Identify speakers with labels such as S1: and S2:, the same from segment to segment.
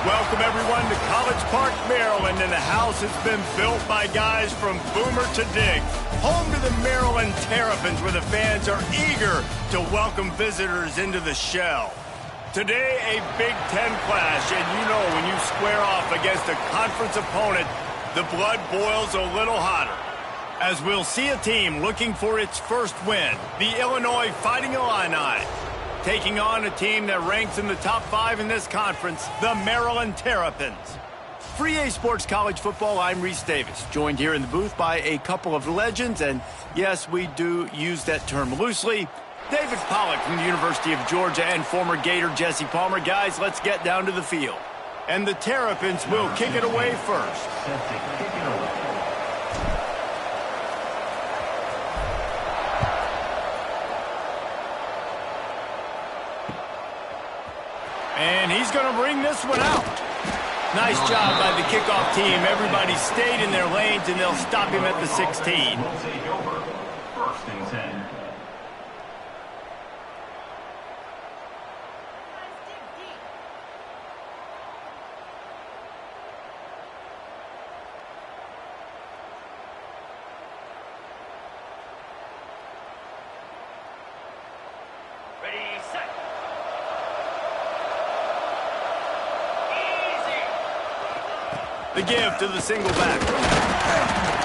S1: Welcome, everyone, to College Park, Maryland, and the house has been built by guys from Boomer to Dig. Home to the Maryland Terrapins, where the fans are eager to welcome visitors into the shell. Today, a Big Ten clash, and you know when you square off against a conference opponent, the blood boils a little hotter. As we'll see a team looking for its first win, the Illinois Fighting Illini, taking on a team that ranks in the top 5 in this conference, the Maryland Terrapins. For EA Sports College Football, I'm Reese Davis, joined here in the booth by a couple of legends, and yes, we do use that term loosely. David Pollack from the University of Georgia and former Gator Jesse Palmer. Guys, let's get down to the field. And the Terrapins will kick it away first. And he's going to bring this one out. Nice job by the kickoff team. Everybody stayed in their lanes, and they'll stop him at the 16.
S2: First and 10.
S3: Ready, set.
S1: The give to the single back.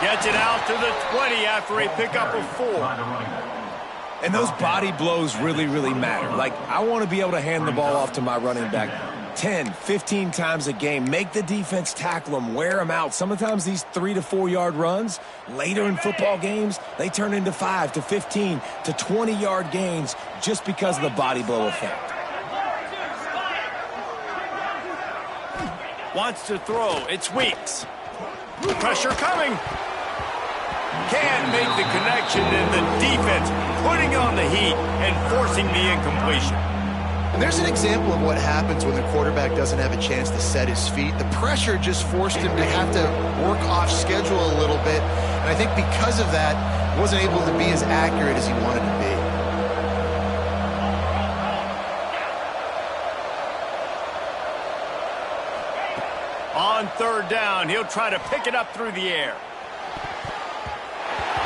S1: Gets it out to the 20 after a pickup of 4.
S4: And those body blows really, really matter. Like, I want to be able to hand the ball off to my running back 10, 15 times a game. Make the defense tackle them, wear them out. Sometimes these 3 to 4 yard runs, later in football games, they turn into 5 to 15 to 20 yard gains just because of the body blow effect.
S1: Wants to throw. It's Weeks. Pressure coming. Can't make the connection, and the defense putting on the heat and forcing the incompletion.
S5: And there's an example of what happens when the quarterback doesn't have a chance to set his feet. The pressure just forced him to have to work off schedule a little bit. And I think because of that, wasn't able to be as accurate as he wanted to be.
S1: On third down, he'll try to pick it up through the air.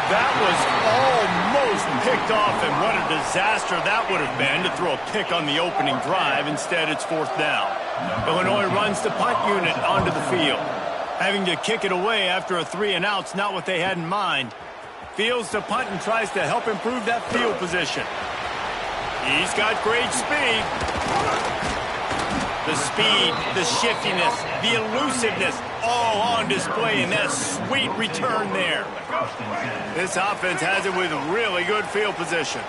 S1: That was almost picked off, and what a disaster that would have been to throw a pick on the opening drive. Instead, it's fourth down. Illinois runs the punt unit onto the field. Having to kick it away after a 3-and-out's not what they had in mind. Fields the punt and tries to help improve that field position. He's got great speed. The speed, the shiftiness, the elusiveness, all on display in that sweet return there. This offense has it with really good field position.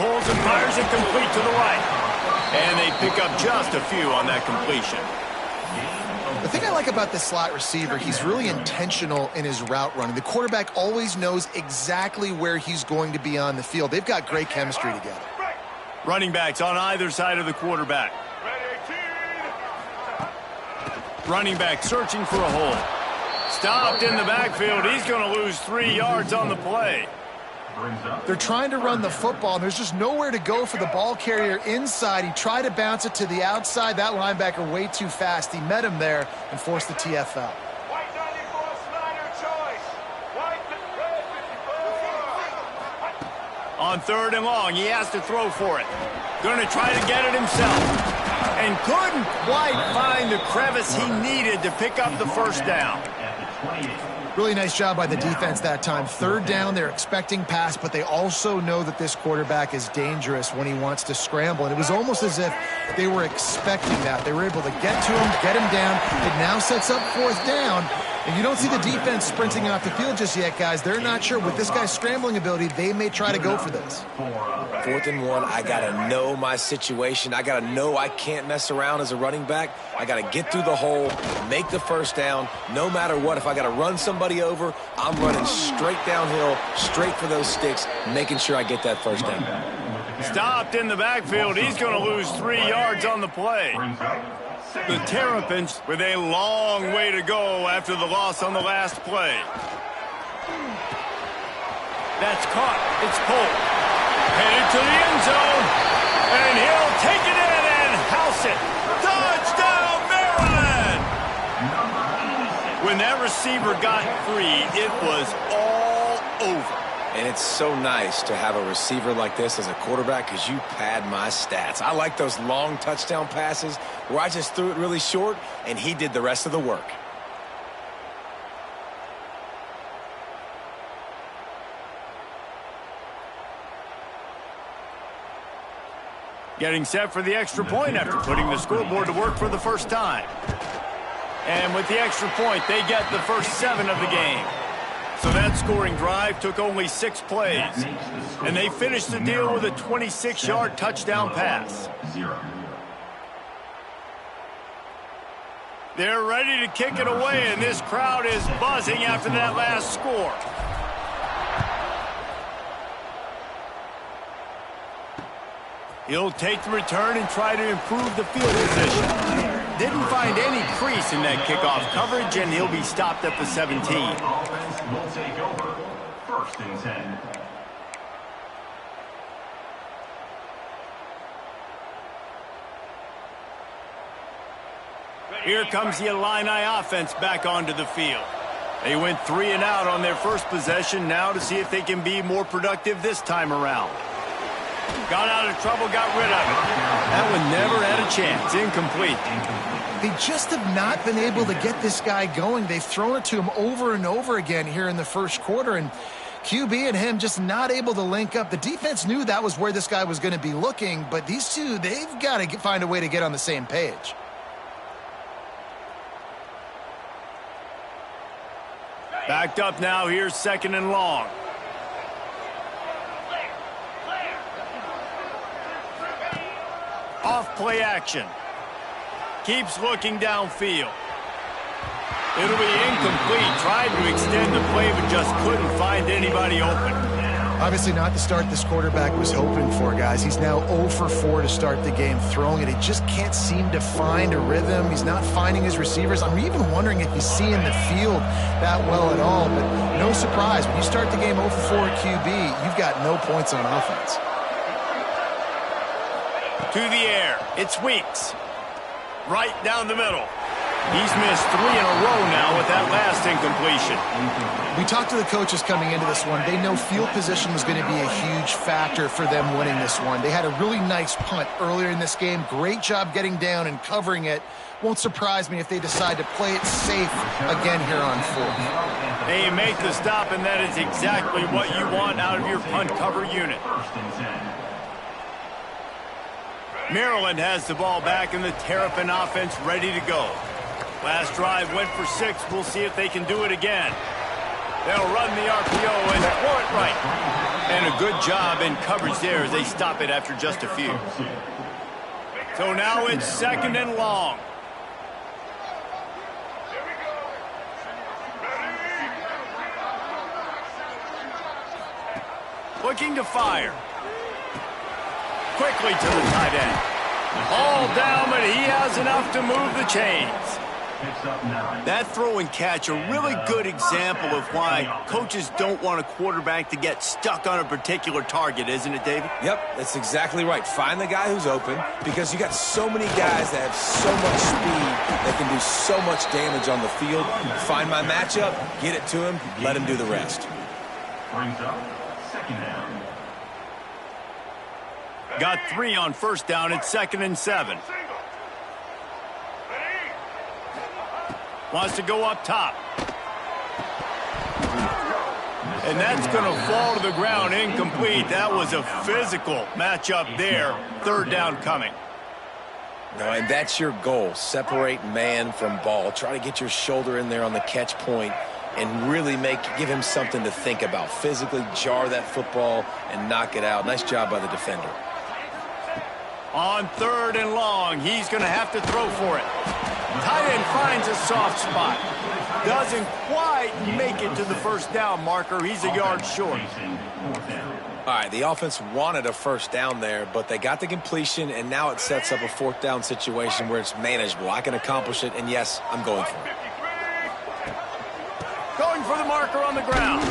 S1: Pulls and fires it complete to the right. And they pick up just a few on that completion.
S5: The thing I like about this slot receiver, he's really intentional in his route running. The quarterback always knows exactly where he's going to be on the field. They've got great chemistry together.
S1: Running backs on either side of the quarterback. Running back searching for a hole. Stopped in the backfield. He's going to lose 3 yards on the play.
S5: They're trying to run the football, and there's just nowhere to go for the ball carrier inside. He tried to bounce it to the outside. That linebacker way too fast. He met him there and forced the TFL.
S1: On third and long, he has to throw for it. Going to try to get it himself. And couldn't quite find the crevice he needed to pick up the first down.
S5: Really nice job by the defense that time. Third down, they're expecting pass, but they also know that this quarterback is dangerous when he wants to scramble. And it was almost as if they were expecting that. They were able to get to him, get him down. It now sets up fourth down. And you don't see the defense sprinting off the field just yet, guys. They're not sure. With this guy's scrambling ability, they may try to go for this.
S4: 4th and 1, I got to know my situation. I got to know I can't mess around as a running back. I got to get through the hole, make the first down. No matter what, if I got to run somebody over, I'm running straight downhill, straight for those sticks, making sure I get that first down.
S1: Stopped in the backfield. He's going to lose 3 yards on the play. The Terrapins with a long way to go after the loss on the last play. That's caught. It's pulled. Headed to the end zone. And he'll take it in and house it. Touchdown, Maryland! When that receiver got free, it was all over.
S4: And it's so nice to have a receiver like this as a quarterback because you pad my stats. I like those long touchdown passes where I just threw it really short and he did the rest of the work.
S1: Getting set for the extra point after putting the scoreboard to work for the first time. And with the extra point, they get the first 7 of the game. So that scoring drive took only 6 plays. And they finished the deal with a 26-yard touchdown pass. They're ready to kick it away, and this crowd is buzzing after that last score. He'll take the return and try to improve the field position. Didn't find any crease in that kickoff coverage, and he'll be stopped at the 17.
S2: Offense will take over. 1st and 10.
S1: Here comes the Illini offense back onto the field. They went 3 and out on their first possession, now to see if they can be more productive this time around. Got out of trouble, got rid of it. That one never had a chance. Incomplete.
S5: They just have not been able to get this guy going. They've thrown it to him over and over again here in the first quarter, and QB and him just not able to link up. The defense knew that was where this guy was going to be looking, but these two, they've got to find a way to get on the same page.
S1: Backed up now, here's 2nd and long. Off play action. Keeps looking downfield. It'll be incomplete. Tried to extend the play, but just couldn't find anybody open.
S5: Obviously not the start this quarterback was hoping for, guys. He's now 0 for 4 to start the game throwing it. He just can't seem to find a rhythm. He's not finding his receivers. I'm even wondering if he's seeing the field that well at all, but no surprise. When you start the game 0 for 4 at QB, you've got no points on offense.
S1: To the air. It's Weeks. Right down the middle. He's missed 3 in a row now with that last incompletion.
S5: We talked to the coaches coming into this one. They know field position was going to be a huge factor for them winning this one. They had a really nice punt earlier in this game. Great job getting down and covering it. Won't surprise me if they decide to play it safe again here on 4th.
S1: They make the stop, and that is exactly what you want out of your punt cover unit.
S2: 1st and 10.
S1: Maryland has the ball back, and the Terrapin offense ready to go. Last drive went for 6. We'll see if they can do it again. They'll run the RPO and throw it right. And a good job in coverage there as they stop it after just a few. So now it's 2nd and long. Looking to fire. Quickly to the tight end. All down, but he has enough to move the chains. That throw and catch, a really good example of why coaches don't want a quarterback to get stuck on a particular target, isn't it, David?
S4: Yep, that's exactly right. Find the guy who's open because you got so many guys that have so much speed that can do so much damage on the field. Find my matchup, get it to him, let him do the rest.
S2: Brings up 2nd down.
S1: Got 3 on 1st down. It's 2nd and 7. Wants to go up top. And that's going to fall to the ground incomplete. That was a physical matchup there. 3rd down coming.
S4: No, and that's your goal. Separate man from ball. Try to get your shoulder in there on the catch point and really give him something to think about. Physically jar that football and knock it out. Nice job by the defender.
S1: On 3rd and long, he's going to have to throw for it. Tight end finds a soft spot. Doesn't quite make it to the 1st down marker. He's a yard short.
S4: All right, the offense wanted a 1st down there, but they got the completion, and now it sets up a 4th down situation where it's manageable. I can accomplish it, and yes, I'm going for it.
S1: Going for the marker on the ground.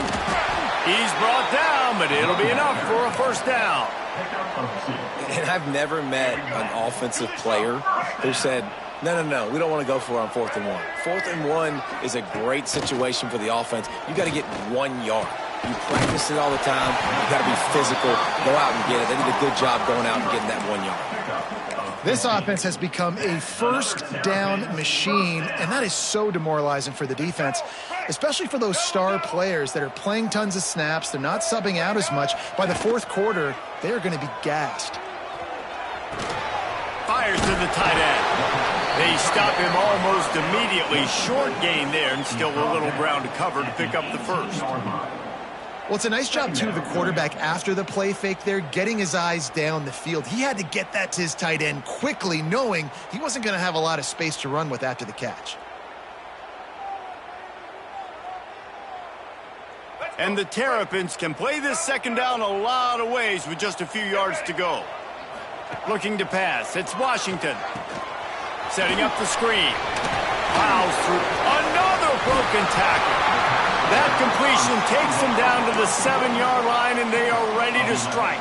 S1: He's brought down, but it'll be enough for a 1st down.
S4: And I've never met an offensive player who said, no, we don't want to go for it on 4th and 1. 4th and 1 is a great situation for the offense. You got to get 1 yard. You practice it all the time. You got to be physical. Go out and get it. They did a good job going out and getting that 1 yard.
S5: This offense has become a first down machine, and that is so demoralizing for the defense, especially for those star players that are playing tons of snaps. They're not subbing out as much. By the 4th quarter, they're going to be gassed.
S1: Fires to the tight end. They stop him almost immediately. Short gain there, and still a little ground to cover to pick up the first.
S5: Well, it's a nice job, too, of the quarterback after the play fake there, getting his eyes down the field. He had to get that to his tight end quickly, knowing he wasn't going to have a lot of space to run with after the catch.
S1: And the Terrapins can play this second down a lot of ways with just a few yards to go. Looking to pass. It's Washington. Setting up the screen. Plows through another broken tackle. That completion takes them down to the 7-yard line, and they are ready to strike.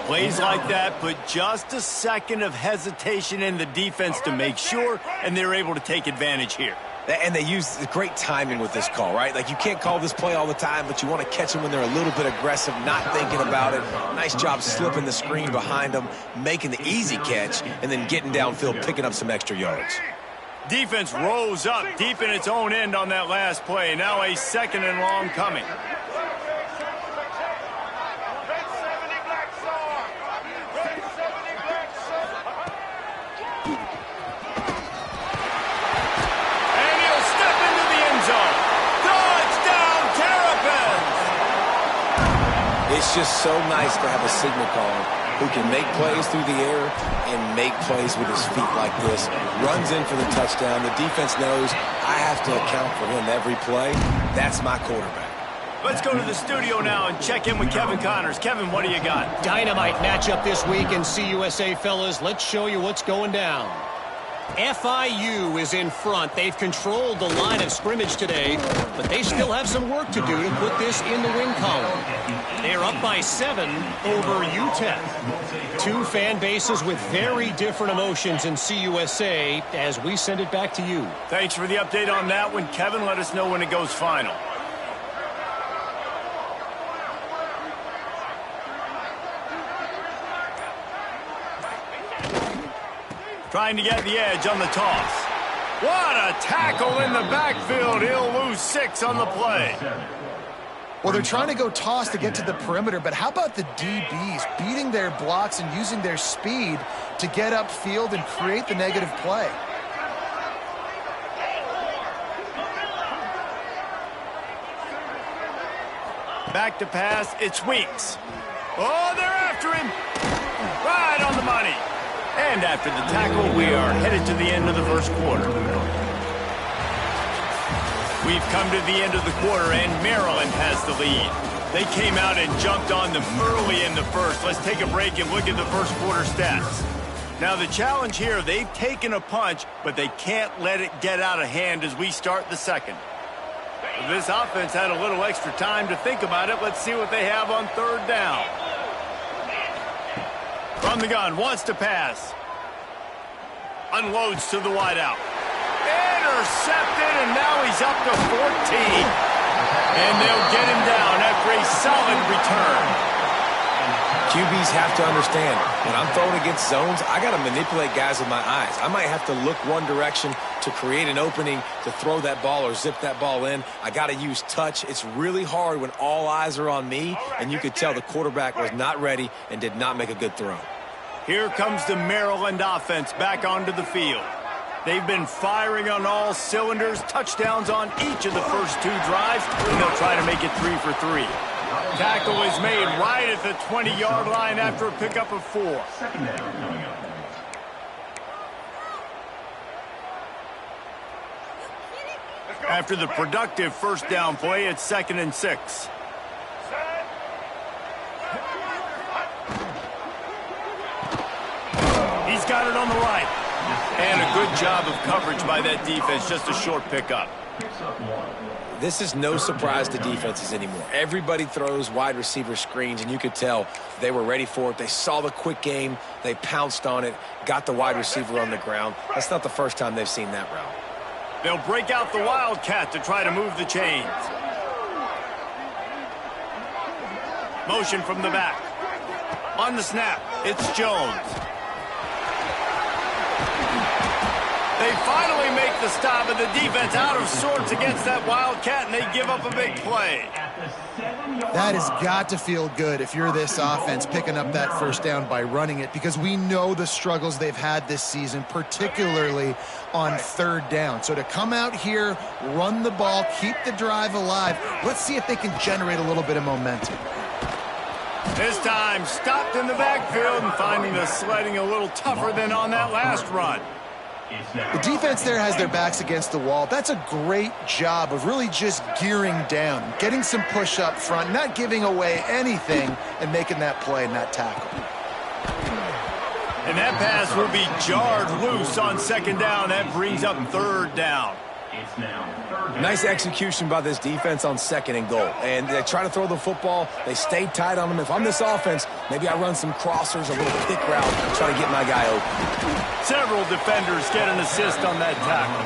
S1: Plays like that put just a second of hesitation in the defense to make sure, and they're able to take advantage here.
S4: And they use great timing with this call, right? Like, you can't call this play all the time, but you want to catch them when they're a little bit aggressive, not thinking about it. Nice job slipping the screen behind them, making the easy catch, and then getting downfield, picking up some extra yards.
S1: Defense rose up deep in its own end on that last play. Now a 2nd and long coming. And he'll step into the end zone. Touchdown, Terrapins!
S4: It's just so nice to have a signal caller who can make plays through the air and make plays with his feet like this. Runs in for the touchdown. The defense knows I have to account for him every play. That's my quarterback.
S1: Let's go to the studio now and check in with Kevin Connors. Kevin, what do you got?
S6: Dynamite matchup this week in CUSA, fellas. Let's show you what's going down. FIU is in front. They've controlled the line of scrimmage today, but they still have some work to do to put this in the win column. They're up by 7 over UTEP. Two fan bases with very different emotions in CUSA as we send it back to you.
S1: Thanks for the update on that one, Kevin. Let us know when it goes final. Trying to get the edge on the toss. What a tackle in the backfield. He'll lose 6 on the play.
S5: Well, they're trying to go toss to get to the perimeter, but how about the DBs beating their blocks and using their speed to get upfield and create the negative play?
S1: Back to pass. It's Weeks. Oh, they're after him. Right on the money. And after the tackle, we are headed to the end of the first quarter. We've come to the end of the quarter, and Maryland has the lead. They came out and jumped on them early in the first. Let's take a break and look at the first quarter stats. Now, the challenge here, they've taken a punch, but they can't let it get out of hand as we start the second. This offense had a little extra time to think about it. Let's see what they have on 3rd down. From the gun, wants to pass. Unloads to the wideout. Intercepted, and now he's up to 14. And they'll get him down after a solid return.
S4: QBs have to understand, when I'm throwing against zones, I got to manipulate guys with my eyes. I might have to look one direction to create an opening to throw that ball or zip that ball in. I got to use touch. It's really hard when all eyes are on me, and you could tell the quarterback was not ready and did not make a good throw.
S1: Here comes the Maryland offense back onto the field. They've been firing on all cylinders, touchdowns on each of the first 2 drives, and they'll try to make it 3 for 3. Tackle is made right at the 20-yard line after a pickup of 4. After the productive first down play, it's 2nd and 6. He's got it on the right. And a good job of coverage by that defense, just a short pickup.
S2: picks up 1.
S4: This is no surprise to defenses anymore. Everybody throws wide receiver screens, and you could tell they were ready for it. They saw the quick game. They pounced on it, got the wide receiver on the ground. That's not the first time they've seen that route.
S1: They'll break out the Wildcat to try to move the chains. Motion from the back. On the snap, it's Jones. They finally make the stop, and the defense out of sorts against that Wildcat, and they give up a big play.
S5: That has got to feel good if you're this offense picking up that first down by running it, because we know the struggles they've had this season, particularly on third down. So to come out here, run the ball, keep the drive alive, let's see if they can generate a little bit of momentum.
S1: This time, stopped in the backfield and finding the sledding a little tougher than on that last run.
S5: The defense there has their backs against the wall. That's a great job of really just gearing down, getting some push up front, not giving away anything, and making that play and that tackle.
S1: And that pass will be jarred loose on second down. That brings up third down.
S2: It's now third down.
S4: Nice execution by this defense on second and goal. And they try to throw the football. They stayed tight on them. If I'm this offense, maybe I run some crossers, a little pick route, try to get my guy open.
S1: Several defenders get an assist on that tackle.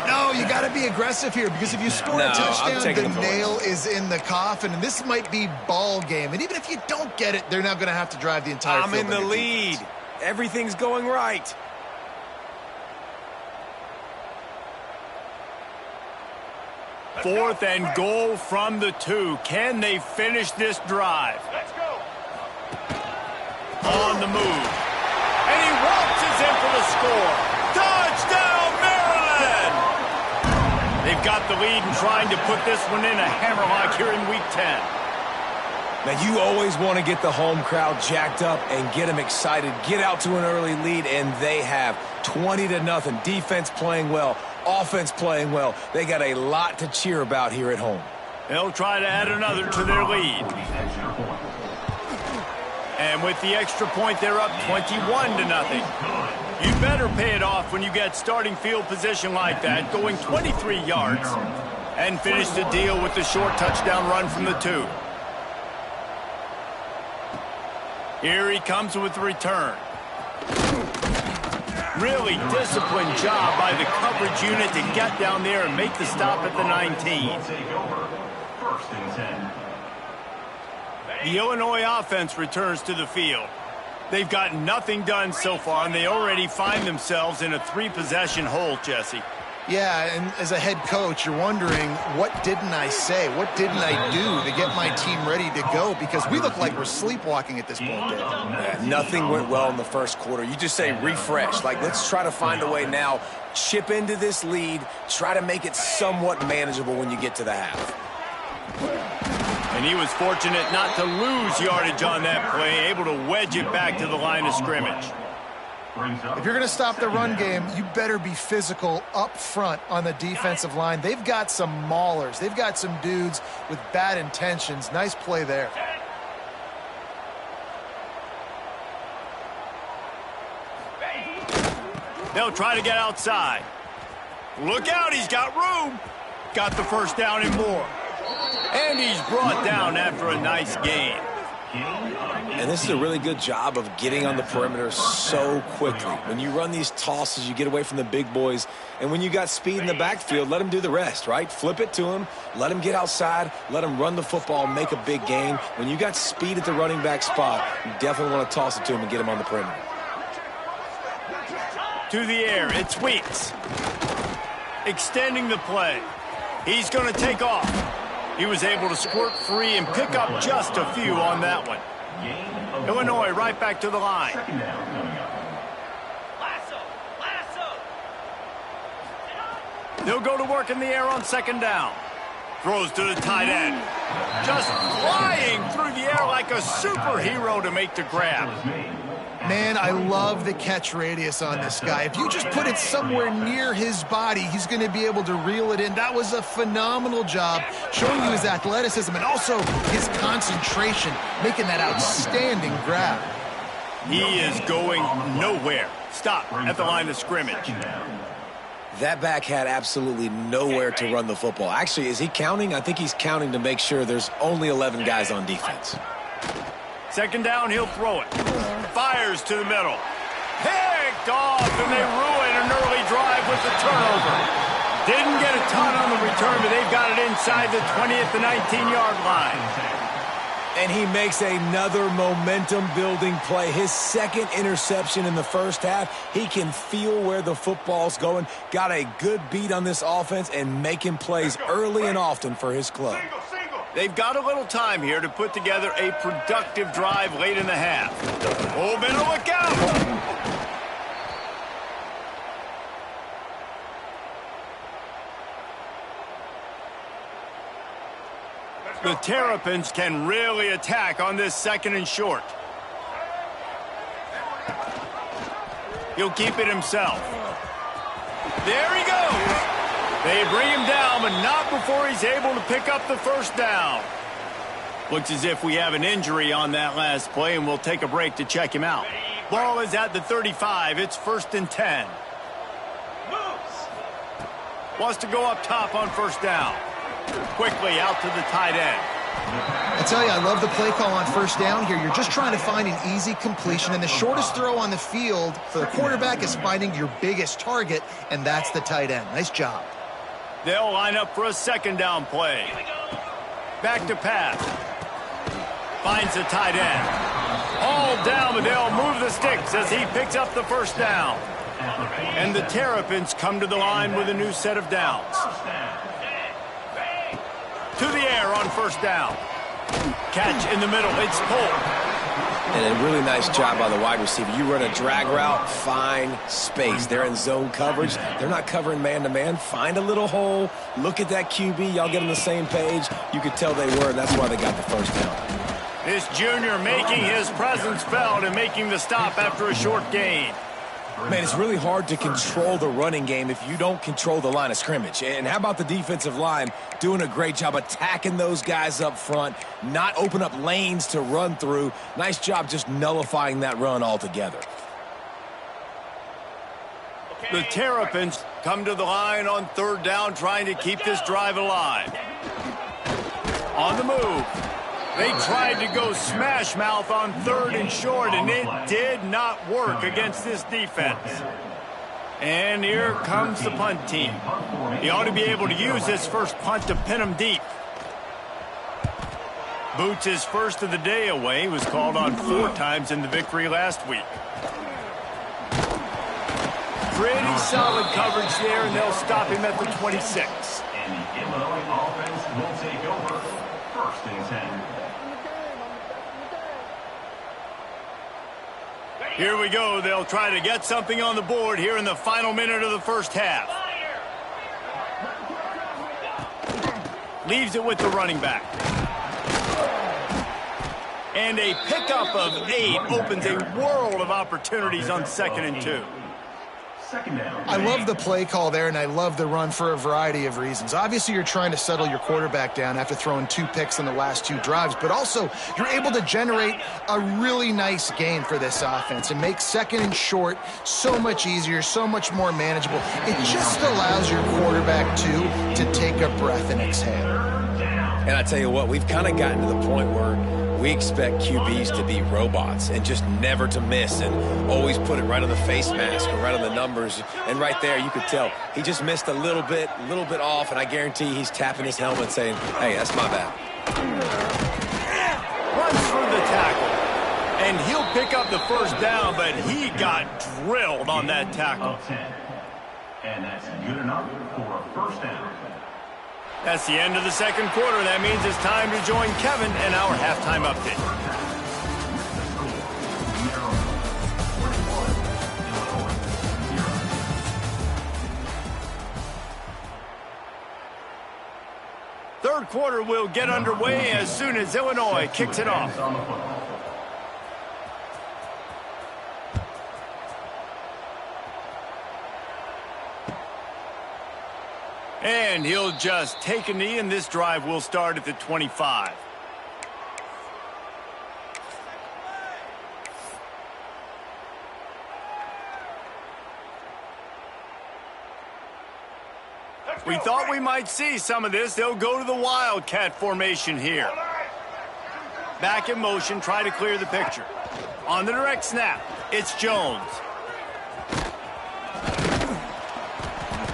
S5: No, you got to be aggressive here, because if you score a touchdown, the nail is in the coffin, and this might be ball game. And even if you don't get it, they're now going to have to drive the entire field.
S4: I'm in the lead. Everything's going right.
S1: Fourth and goal from the 2. Can they finish this drive?
S3: Let's go.
S1: On the move. And he waltzes in for the score. Touchdown, Maryland! They've got the lead and trying to put this one in a hammerlock here in Week 10.
S4: Now, you always want to get the home crowd jacked up and get them excited, get out to an early lead, and they have 20-0. Defense playing well, offense playing well. They got a lot to cheer about here at home.
S1: They'll try to add another to their lead. And with the extra point, they're up 21-0. You better pay it off when you get starting field position like that, going 23 yards, and finish the deal with the short touchdown run from the 2. Here he comes with the return. Really disciplined job by the coverage unit to get down there and make the stop at the 19.
S2: First and 10.
S1: The Illinois offense returns to the field. They've got nothing done so far, and they already find themselves in a 3-possession hole, Jesse.
S5: Yeah, and as a head coach, you're wondering, what didn't I say? What didn't I do to get my team ready to go? Because we look like we're sleepwalking at this point, Dave.
S4: Yeah, nothing went well in the first quarter. You just say refresh. Like, let's try to find a way now. Chip into this lead. Try to make it somewhat manageable when you get to the half.
S1: And he was fortunate not to lose yardage on that play, able to wedge it back to the line of scrimmage.
S5: If you're going to stop the run game, you better be physical up front on the defensive line. They've got some maulers. They've got some dudes with bad intentions. Nice play there.
S1: They'll try to get outside. Look out, he's got room. Got the first down and more. And he's brought down after a nice gain.
S4: And this is a really good job of getting on the perimeter so quickly. When you run these tosses, you get away from the big boys. And when you got speed in the backfield, let them do the rest, right? Flip it to them, let them get outside, let them run the football, make a big gain. When you got speed at the running back spot, you definitely want to toss it to them and get them on the perimeter.
S1: To the air, it's Weeks. Extending the play. He's going to take off. He was able to squirt free and pick up just a few on that one. Illinois right back to the line. They'll go to work in the air on second down. Throws to the tight end. Just flying through the air like a superhero to make the grab.
S5: Man, I love the catch radius on this guy. If you just put it somewhere near his body, he's going to be able to reel it in. That was a phenomenal job, showing you his athleticism and also his concentration, making that outstanding grab.
S1: He is going nowhere. Stop at the line of scrimmage.
S4: That back had absolutely nowhere to run the football. Actually, is he counting? I think he's counting to make sure there's only 11 guys on defense.
S1: Second down, he'll throw it. Fires to the middle. Picked off, and they ruin an early drive with the turnover. Didn't get a ton on the return, but they've got it inside the 20 at the 19-yard line.
S4: And he makes another momentum-building play. His second interception in the first half. He can feel where the football's going. Got a good beat on this offense and making plays early and often for his club.
S1: They've got a little time here to put together a productive drive late in the half. Oh, better look out! The Terrapins can really attack on this second and short. He'll keep it himself. There he goes. They bring him down, but not before he's able to pick up the first down. Looks as if we have an injury on that last play, and we'll take a break to check him out. Ball is at the 35. It's 1st and 10. Wants to go up top on first down. Quickly out to the tight end.
S5: I tell you, I love the play call on first down here. You're just trying to find an easy completion, and the shortest throw on the field for the quarterback is finding your biggest target, and that's the tight end. Nice job.
S1: They'll line up for a second down play. Back to pass. Finds the tight end. All down, but they'll move the sticks as he picks up the first down. And the Terrapins come to the line with a new set of downs. To the air on first down. Catch in the middle. It's pulled.
S4: And a really nice job by the wide receiver. You run a drag route, find space. They're in zone coverage. They're not covering man-to-man. Find a little hole. Look at that QB. Y'all get on the same page. You could tell they were, and that's why they got the first down.
S1: This junior making his presence felt and making the stop after a short gain.
S4: Man, it's really hard to control the running game if you don't control the line of scrimmage. And how about the defensive line doing a great job attacking those guys up front, not open up lanes to run through. Nice job just nullifying that run altogether.
S1: The Terrapins come to the line on third down, trying to keep this drive alive. On the move. They tried to go smash mouth on third and short, and it did not work against this defense. And here comes the punt team. He ought to be able to use this first punt to pin him deep. Boots his first of the day away. He was called on 4 times in the victory last week. Pretty solid coverage there, and they'll stop him at the 26.
S2: And the Illinois offense will take over. 1st and 10.
S1: Here we go. They'll try to get something on the board here in the final minute of the first half. Leaves it with the running back. And a pickup of 8 opens a world of opportunities on 2nd and 2.
S5: I love the play call there, and I love the run for a variety of reasons. Obviously, you're trying to settle your quarterback down after throwing 2 picks in the last 2 drives, but also you're able to generate a really nice game for this offense and make 2nd and short so much easier, so much more manageable. It just allows your quarterback to take a breath and exhale.
S4: And I tell you what, we've kind of gotten to the point where we expect QBs to be robots and just never to miss and always put it right on the face mask or right on the numbers. And right there, you could tell he just missed a little bit off, and I guarantee he's tapping his helmet saying, hey, that's my bad.
S1: Runs through the tackle, and he'll pick up the first down, but he got drilled on that tackle.
S2: And that's good enough for a first down.
S1: That's the end of the second quarter. That means it's time to join Kevin in our halftime update. Third quarter will get underway as soon as Illinois kicks it off. And he'll just take a knee, and this drive will start at the 25. We thought we might see some of this. They'll go to the Wildcat formation here. Back in motion, try to clear the picture. On the direct snap, it's Jones.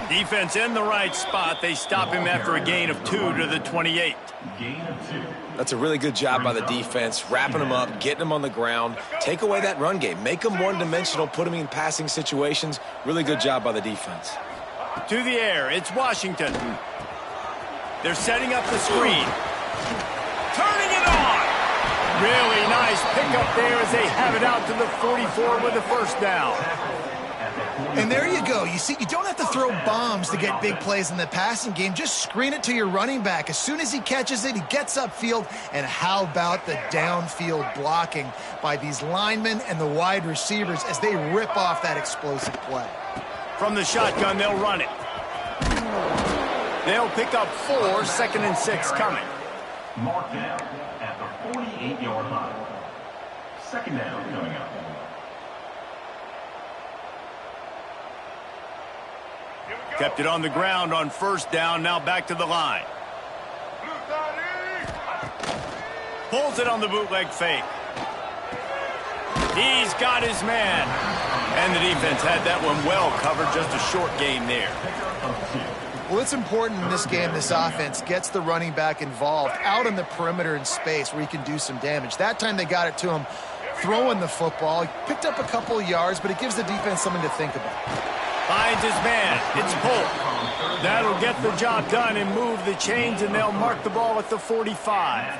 S1: Defense in the right spot. They stop him after a gain of 2 to the 28.
S2: Gain of 2.
S4: That's a really good job by the defense, wrapping them up, getting them on the ground. Take away that run game. Make them one-dimensional, put them in passing situations. Really good job by the defense.
S1: To the air, it's Washington. They're setting up the screen. Turning it on. Really nice pickup there as they have it out to the 44 with the first down.
S5: And there you go. You see, you don't have to throw bombs to get big plays in the passing game. Just screen it to your running back. As soon as he catches it, he gets upfield. And how about the downfield blocking by these linemen and the wide receivers as they rip off that explosive play?
S1: From the shotgun, they'll run it. They'll pick up 4, 2nd and 6 coming.
S2: Marked down at the 48-yard line. 2nd down coming up.
S1: Kept it on the ground on first down, now back to the line. Pulls it on the bootleg fake. He's got his man. And the defense had that one well covered, just a short game there.
S5: Well, it's important in this game this offense gets the running back involved out on the perimeter in space where he can do some damage. That time they got it to him throwing the football. He picked up a couple of yards, but it gives the defense something to think about.
S1: Finds his man. It's Polk. That'll get the job done and move the chains, and they'll mark the ball at the 45.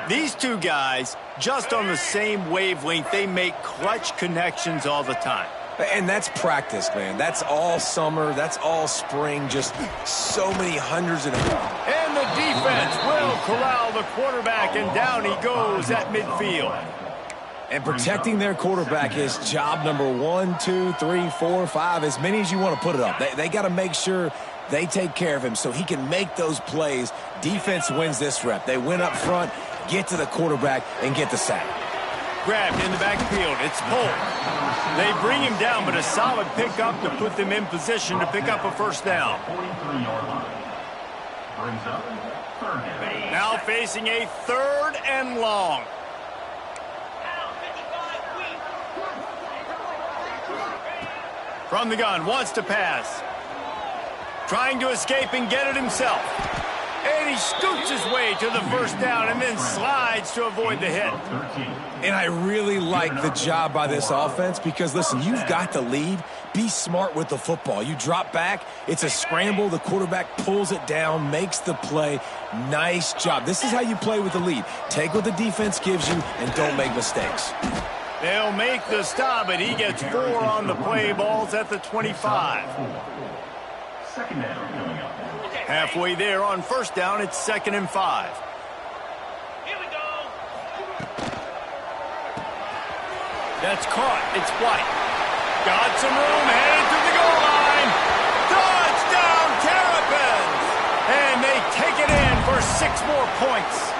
S1: These two guys, just on the same wavelength, they make clutch connections all the time.
S4: And that's practice, man. That's all summer. That's all spring. Just so many hundreds of...
S1: And the defense will corral the quarterback, and down he goes at midfield.
S4: And protecting their quarterback is job number 1, 2, 3, 4, 5, as many as you want to put it up. They got to make sure they take care of him so he can make those plays. Defense wins this rep. They win up front, get to the quarterback, and get the sack.
S1: Grabbed in the backfield. It's Polk. They bring him down, but a solid pickup to put them in position to pick up a first down.
S2: 43-yard line. Brings up 3rd down.
S1: Now facing a 3rd and long. From the gun, wants to pass. Trying to escape and get it himself. And he scoots his way to the first down and then slides to avoid the hit.
S4: And I really like the job by this offense because, listen, you've got the lead. Be smart with the football. You drop back, it's a scramble. The quarterback pulls it down, makes the play. Nice job. This is how you play with the lead. Take what the defense gives you and don't make mistakes.
S1: They'll make the stop, but he gets 4 on the play. Balls at the 25.
S2: 2nd down coming up.
S1: Halfway there on first down, it's 2nd and 5.
S3: Here we go.
S1: That's caught. It's White. Got some room, headed to the goal line. Touchdown, Terrapins! And they take it in for 6 more points.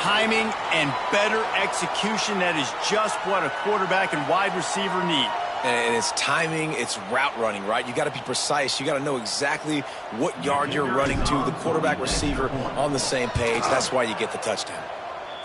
S1: Timing and better execution, that is just what a quarterback and wide receiver need.
S4: And it's timing, it's route running, right? You got to be precise. You got to know exactly what yard you're running to. The quarterback, receiver on the same page. That's why you get the touchdown.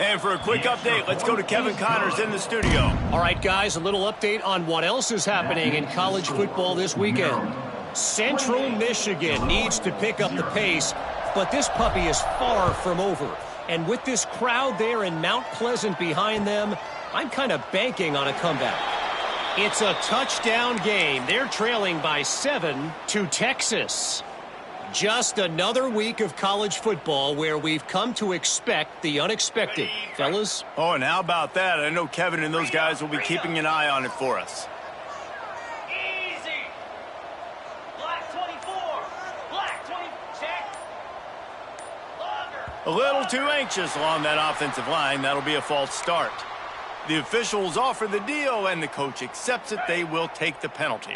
S1: And for a quick update, let's go to Kevin Connors in the studio.
S6: All right, guys, a little update on what else is happening in college football this weekend. Central Michigan needs to pick up the pace, but this puppy is far from over. And with this crowd there in Mount Pleasant behind them, I'm kind of banking on a comeback. It's a touchdown game. They're trailing by 7 to Texas. Just another week of college football where we've come to expect the unexpected. Fellas?
S1: Oh, and how about that? I know Kevin and those guys will be keeping an eye on it for us.
S3: Easy. Black 24. Black 20. Check. Longer.
S1: A little too anxious along that offensive line. That'll be a false start. The officials offer the deal, and the coach accepts it. They will take the penalty.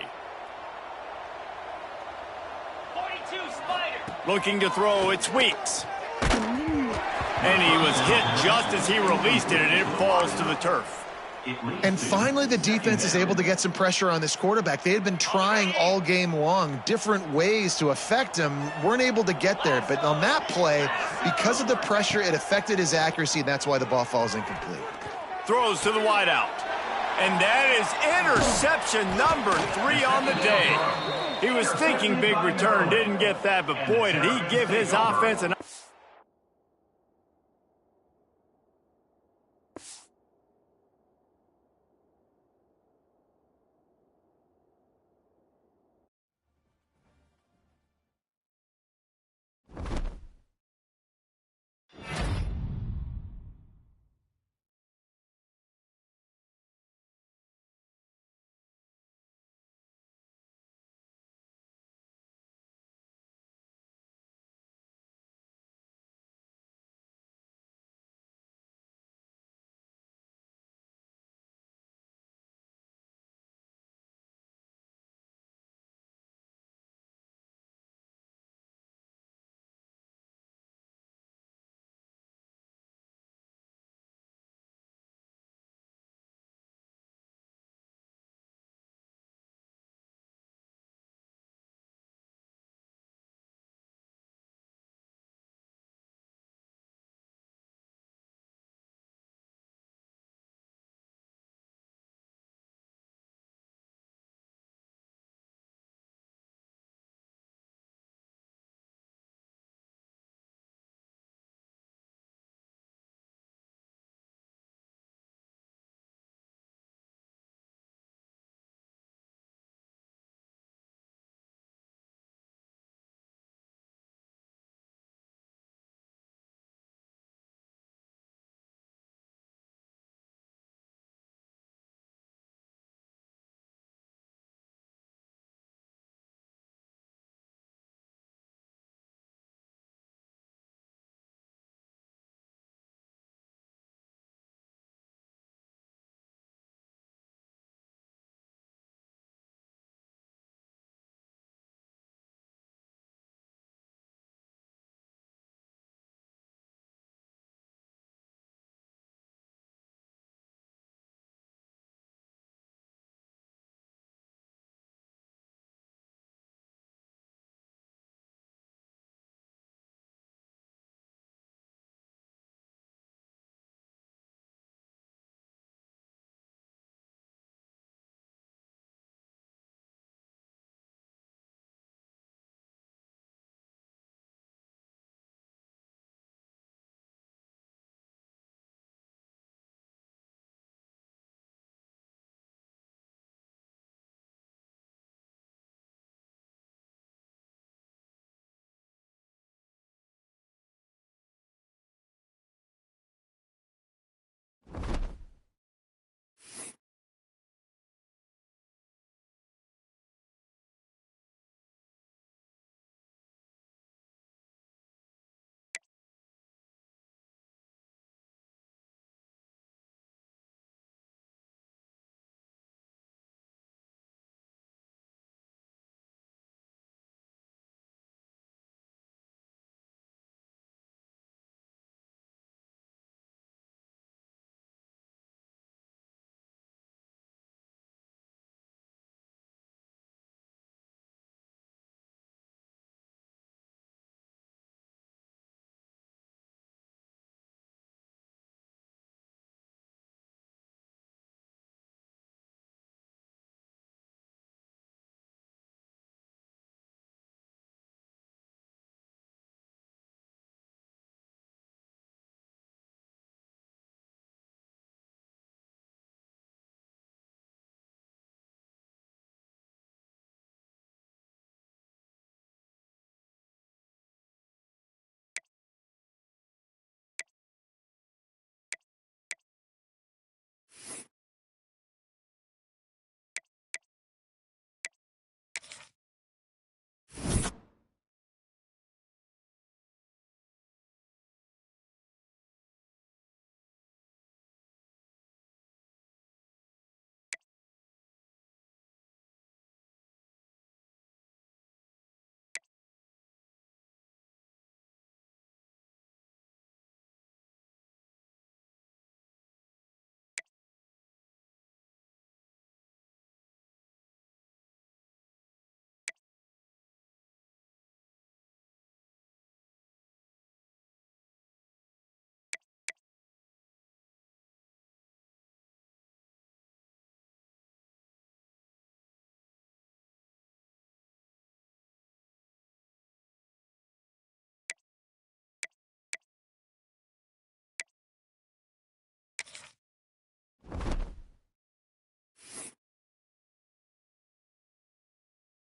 S3: 42 Spider.
S1: Looking to throw, it's Weeks. And he was hit just as he released it, and it falls to the turf.
S5: And finally, the defense is able to get some pressure on this quarterback. They had been trying all game long, different ways to affect him, weren't able to get there. But on that play, because of the pressure, it affected his accuracy, and that's why the ball falls incomplete.
S1: Throws to the wideout. And that is interception number 3 on the day. He was thinking big return, didn't get that, but boy, did he give his offense an